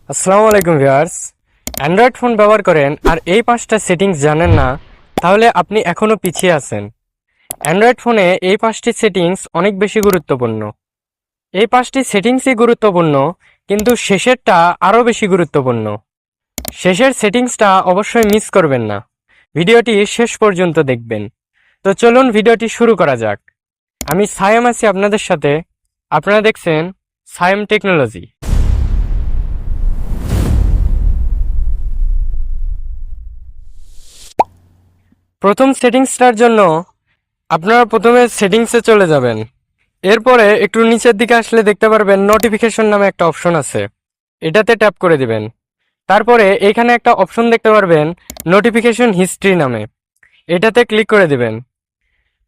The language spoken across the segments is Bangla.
আসসালামু আলাইকুম ভিউয়ার্স। অ্যান্ড্রয়েড ফোন ব্যবহার করেন আর এই 5টা সেটিংস জানেন না, তাহলে আপনি এখনও পিছিয়ে আছেন। অ্যান্ড্রয়েড ফোনে এই 5টি সেটিংস অনেক বেশি গুরুত্বপূর্ণ। এই 5টি সেটিংসই গুরুত্বপূর্ণ, কিন্তু শেষেরটা আরও বেশি গুরুত্বপূর্ণ। শেষের সেটিংসটা অবশ্যই মিস করবেন না, ভিডিওটি শেষ পর্যন্ত দেখবেন। তো চলুন ভিডিওটি শুরু করা যাক। আমি সায়েম আছি আপনাদের সাথে। আপনারা দেখছেন সায়েম টেকনোলজি। প্রথম সেটিংসটার জন্য আপনারা প্রথমে সেটিংসে চলে যাবেন। এরপরে একটু নিচের দিকে আসলে দেখতে পারবেন নোটিফিকেশন নামে একটা অপশন আছে, এটাতে ট্যাপ করে দিবেন। তারপরে এখানে একটা অপশন দেখতে পারবেন নোটিফিকেশন হিস্ট্রি নামে, এটাতে ক্লিক করে দিবেন।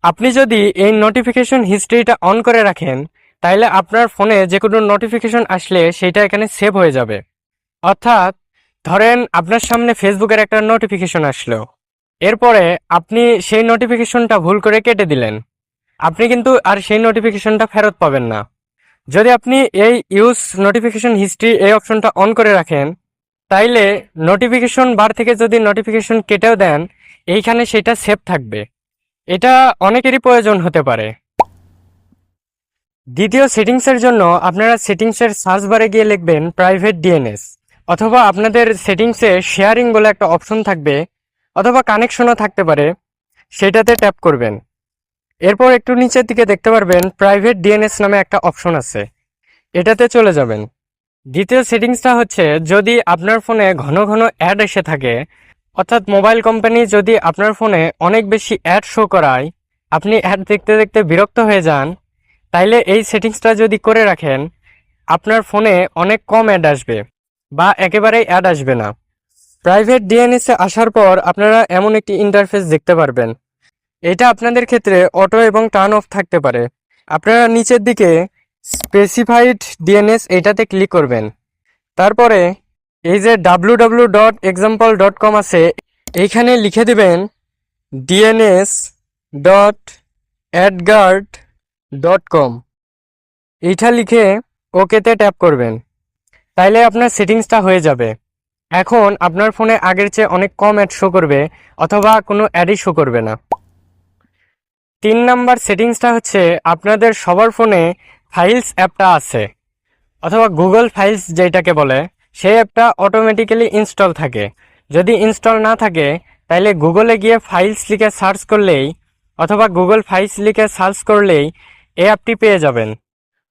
আপনি যদি এই নোটিফিকেশন হিস্ট্রিটা অন করে রাখেন, তাহলে আপনার ফোনে যে কোনো নোটিফিকেশন আসলে সেটা এখানে সেভ হয়ে যাবে। অর্থাৎ ধরেন আপনার সামনে ফেসবুকের একটা নোটিফিকেশন আসলো, এরপরে আপনি সেই নোটিফিকেশনটা ভুল করে কেটে দিলেন, আপনি কিন্তু আর সেই নোটিফিকেশনটা ফেরত পাবেন না। যদি আপনি এই ইউজ নোটিফিকেশন হিস্ট্রি এই অপশনটা অন করে রাখেন, তাইলে নোটিফিকেশন বার থেকে যদি নোটিফিকেশন কেটেও দেন, এইখানে সেটা সেভ থাকবে। এটা অনেকেরই প্রয়োজন হতে পারে। দ্বিতীয় সেটিংসের জন্য আপনারা সেটিংসের সার্চ বারে গিয়ে লিখবেন প্রাইভেট ডিএনএস, অথবা আপনাদের সেটিংসে শেয়ারিং বলে একটা অপশন থাকবে, অথবা কানেকশনও থাকতে পারে, সেটাতে ট্যাপ করবেন। এরপর একটু নিচের দিকে দেখতে পারবেন প্রাইভেট ডিএনএস নামে একটা অপশন আছে, এটাতে চলে যাবেন। দ্বিতীয় সেটিংসটা হচ্ছে, যদি আপনার ফোনে ঘন ঘন অ্যাড এসে থাকে, অর্থাৎ মোবাইল কোম্পানি যদি আপনার ফোনে অনেক বেশি অ্যাড শো করায়, আপনি অ্যাড দেখতে দেখতে বিরক্ত হয়ে যান, তাইলে এই সেটিংসটা যদি করে রাখেন, আপনার ফোনে অনেক কম অ্যাড আসবে বা একেবারেই অ্যাড আসবে না। প্রাইভেট ডিএনএসে আসার পর আপনারা এমন একটি ইন্টারফেস দেখতে পারবেন। এটা আপনাদের ক্ষেত্রে অটো এবং টার্ন অফ থাকতে পারে। আপনারা নিচের দিকে স্পেসিফাইড ডিএনএস এটাতে ক্লিক করবেন। তারপরে এই যে www.example.com আছে, এইখানে লিখে দিবেন dns.adguard.com, এইটা লিখে ওকেতে ট্যাপ করবেন। তাইলে আপনার সেটিংসটা হয়ে যাবে। এখন আপনার ফোনে আগের চেয়ে অনেক কম অ্যাড শো করবে, অথবা কোনো অ্যাডই শো করবে না। 3 নাম্বার সেটিংসটা হচ্ছে, আপনাদের সবার ফোনে ফাইলস অ্যাপটা আছে, অথবা গুগল ফাইলস যেটাকে বলে, সেই অ্যাপটা অটোমেটিক্যালি ইনস্টল থাকে। যদি ইনস্টল না থাকে, তাহলে গুগলে গিয়ে ফাইলস লিখে সার্চ করলেই, অথবা গুগল ফাইলস লিখে সার্চ করলেই এই অ্যাপটি পেয়ে যাবেন।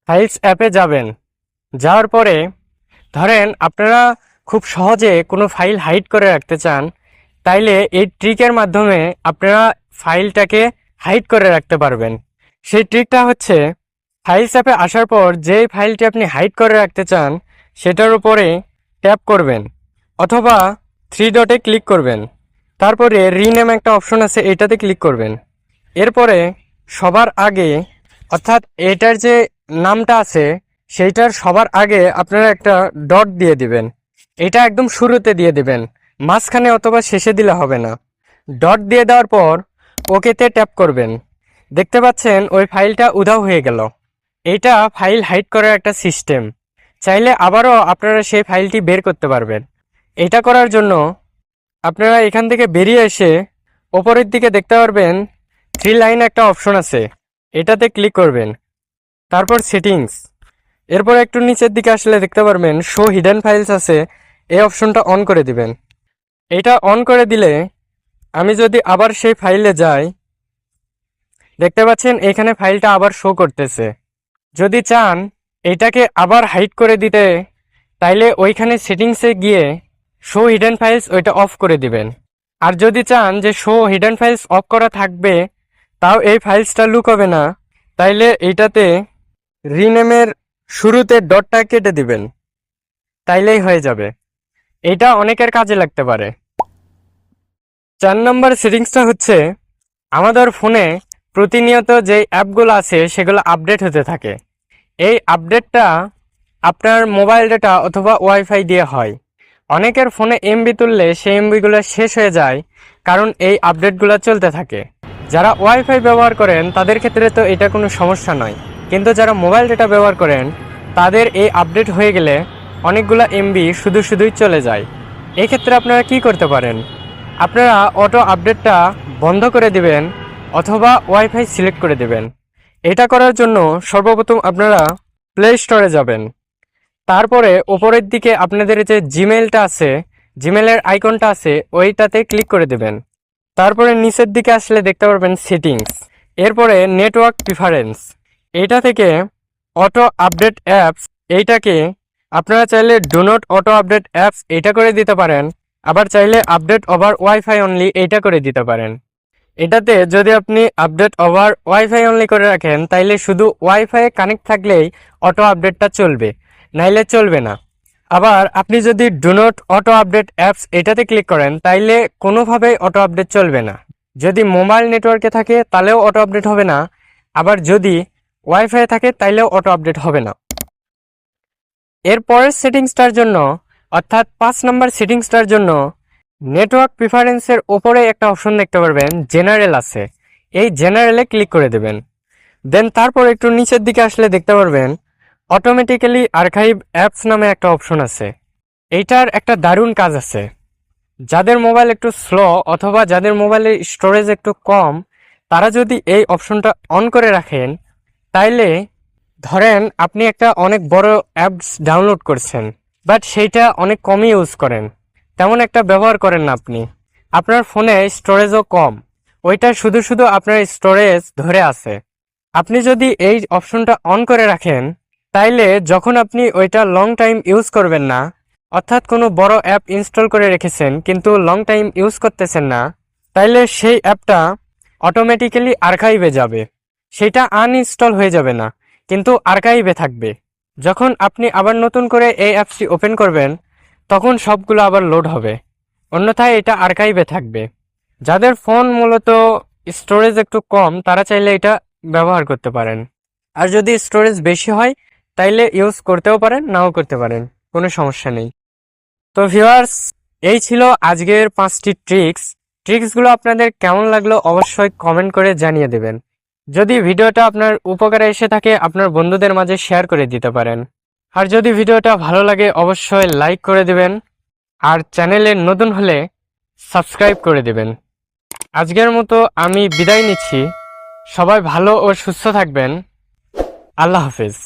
ফাইলস অ্যাপে যাবেন, যাওয়ার পরে ধরেন আপনারা খুব সহজে কোনো ফাইল হাইড করে রাখতে চান, তাইলে এই ট্রিকের মাধ্যমে আপনারা ফাইলটাকে হাইড করে রাখতে পারবেন। সেই ট্রিকটা হচ্ছে, ফাইলস অ্যাপে আসার পর যেই ফাইলটি আপনি হাইড করে রাখতে চান সেটার উপরে ট্যাপ করবেন, অথবা 3 ডটে ক্লিক করবেন। তারপরে রিনেম একটা অপশন আছে, এটাতে ক্লিক করবেন। এরপরে সবার আগে, অর্থাৎ এটার যে নামটা আছে সেইটার সবার আগে আপনারা একটা ডট দিয়ে দিবেন। এটা একদম শুরুতে দিয়ে দিবেন, মাঝখানে অথবা শেষে দিলে হবে না। ডট দিয়ে দেওয়ার পর ওকেতে ট্যাপ করবেন। দেখতে পাচ্ছেন ওই ফাইলটা উধাও হয়ে গেল। এইটা ফাইল হাইড করার একটা সিস্টেম। চাইলে আবারও আপনারা সেই ফাইলটি বের করতে পারবেন। এটা করার জন্য আপনারা এখান থেকে বেরিয়ে এসে ওপরের দিকে দেখতে পারবেন 3 লাইন একটা অপশন আছে, এটাতে ক্লিক করবেন। তারপর সেটিংস, এরপর একটু নিচের দিকে আসলে দেখতে পারবেন শো হিডেন ফাইলস আছে, এই অপশনটা অন করে দিবেন। এটা অন করে দিলে আমি যদি আবার সেই ফাইলে যাই, দেখতে পাচ্ছেন এখানে ফাইলটা আবার শো করতেছে। যদি চান এটাকে আবার হাইড করে দিতে, তাইলে ওইখানে সেটিংসে গিয়ে শো হিডেন ফাইলস ওইটা অফ করে দিবেন। আর যদি চান যে শো হিডেন ফাইলস অফ করা থাকবে, তাও এই ফাইলসটা লুক হবে না, তাইলে এইটাতে রিনেমের শুরুতে ডটটা কেটে দিবেন, তাইলেই হয়ে যাবে। এটা অনেকের কাজে লাগতে পারে। 4 নম্বর সেটিংসটা হচ্ছে, আমাদের ফোনে প্রতিনিয়ত যে অ্যাপগুলো আছে সেগুলো আপডেট হতে থাকে। এই আপডেটটা আপনার মোবাইল ডেটা অথবা ওয়াইফাই দিয়ে হয়। অনেকের ফোনে এমবি তুললে সেই এমবিগুলো শেষ হয়ে যায়, কারণ এই আপডেটগুলো চলতে থাকে। যারা ওয়াইফাই ব্যবহার করেন তাদের ক্ষেত্রে তো এটা কোনো সমস্যা নয়, কিন্তু যারা মোবাইল ডেটা ব্যবহার করেন তাদের এই আপডেট হয়ে গেলে অনেকগুলো এমবি শুধুই চলে যায়। এই ক্ষেত্রে আপনারা কি করতে পারেন, আপনারা অটো আপডেটটা বন্ধ করে দিবেন অথবা ওয়াইফাই সিলেক্ট করে দিবেন। এটা করার জন্য সর্বপ্রথম আপনারা প্লে স্টোরে যাবেন। তারপরে উপরের দিকে আপনাদের যে জিমেইলটা আছে, জিমেইলের আইকনটা আছে, ওইটাতে ক্লিক করে দেবেন। তারপরে নিচের দিকে আসলে দেখতে পারবেন সেটিংস, এরপরে নেটওয়ার্ক প্রিফারেন্স, এইটা থেকে অটো আপডেট অ্যাপস, এইটাকে আপনারা চাইলে do not auto update apps এটা করে দিতে পারেন, আবার চাইলে আপডেট ওভার ওয়াইফাই অনলি এইটা করে দিতে পারেন। এটাতে যদি আপনি আপডেট ওভার ওয়াইফাই অনলি করে রাখেন তাইলে শুধু ওয়াইফাই কানেক্ট থাকলেই অটো আপডেটটা চলবে, নাইলে চলবে না। আবার আপনি যদি do not auto update apps এটাতে ক্লিক করেন তাইলে কোনোভাবেই অটো আপডেট চলবে না। যদি মোবাইল নেটওয়ার্কে থাকে তাহলেও অটো আপডেট হবে না, আবার যদি ওয়াইফাই থাকে তাইলেও অটো আপডেট হবে না। এরপরের সেটিংসটার জন্য, অর্থাৎ 5 নম্বর সেটিংসটার জন্য নেটওয়ার্ক প্রিফারেন্সের ওপরে একটা অপশন দেখতে পারবেন জেনারেল আছে, এই জেনারেলে ক্লিক করে দেবেন। দেন তারপর একটু নিচের দিকে আসলে দেখতে পারবেন অটোমেটিক্যালি আর্কাইভ অ্যাপস নামে একটা অপশন আছে। এইটার একটা দারুণ কাজ আছে, যাদের মোবাইল একটু স্লো অথবা যাদের মোবাইলের স্টোরেজ একটু কম, তারা যদি এই অপশনটা অন করে রাখেন তাইলে ধরেন আপনি একটা অনেক বড় অ্যাপস ডাউনলোড করছেন, বাট সেইটা অনেক কমই ইউজ করেন, তেমন একটা ব্যবহার করেন না আপনি, আপনার ফোনে স্টোরেজও কম, ওইটা শুধু আপনার স্টোরেজ ধরে আছে। আপনি যদি এই অপশনটা অন করে রাখেন তাইলে যখন আপনি ওইটা লং টাইম ইউজ করবেন না, অর্থাৎ কোনো বড় অ্যাপ ইনস্টল করে রেখেছেন কিন্তু লং টাইম ইউজ করতেছেন না, তাইলে সেই অ্যাপটা অটোমেটিক্যালি আর্কাইভে যাবে, সেটা আনইনস্টল হয়ে যাবে না, কিন্তু আর্কাইভে থাকবে। যখন আপনি আবার নতুন করে এই অ্যাপসটি ওপেন করবেন তখন সবগুলো আবার লোড হবে, অন্যথায় এটা আর্কাইভে থাকবে। যাদের ফোন মূলত স্টোরেজ একটু কম তারা চাইলে এটা ব্যবহার করতে পারেন, আর যদি স্টোরেজ বেশি হয় তাইলে ইউজ করতেও পারেন, নাও করতে পারেন, কোনো সমস্যা নেই। তো ভিউয়ার্স, এই ছিল আজকের 5টি ট্রিক্সগুলো আপনাদের কেমন লাগলো অবশ্যই কমেন্ট করে জানিয়ে দেবেন। যদি ভিডিওটা আপনার উপকারে এসে থাকে আপনার বন্ধুদের মাঝে শেয়ার করে দিতে পারেন, আর যদি ভিডিওটা ভালো লাগে অবশ্যই লাইক করে দেবেন, আর চ্যানেলে নতুন হলে সাবস্ক্রাইব করে দেবেন। আজকের মতো আমি বিদায় নিচ্ছি, সবাই ভালো ও সুস্থ থাকবেন, আল্লাহ হাফেজ।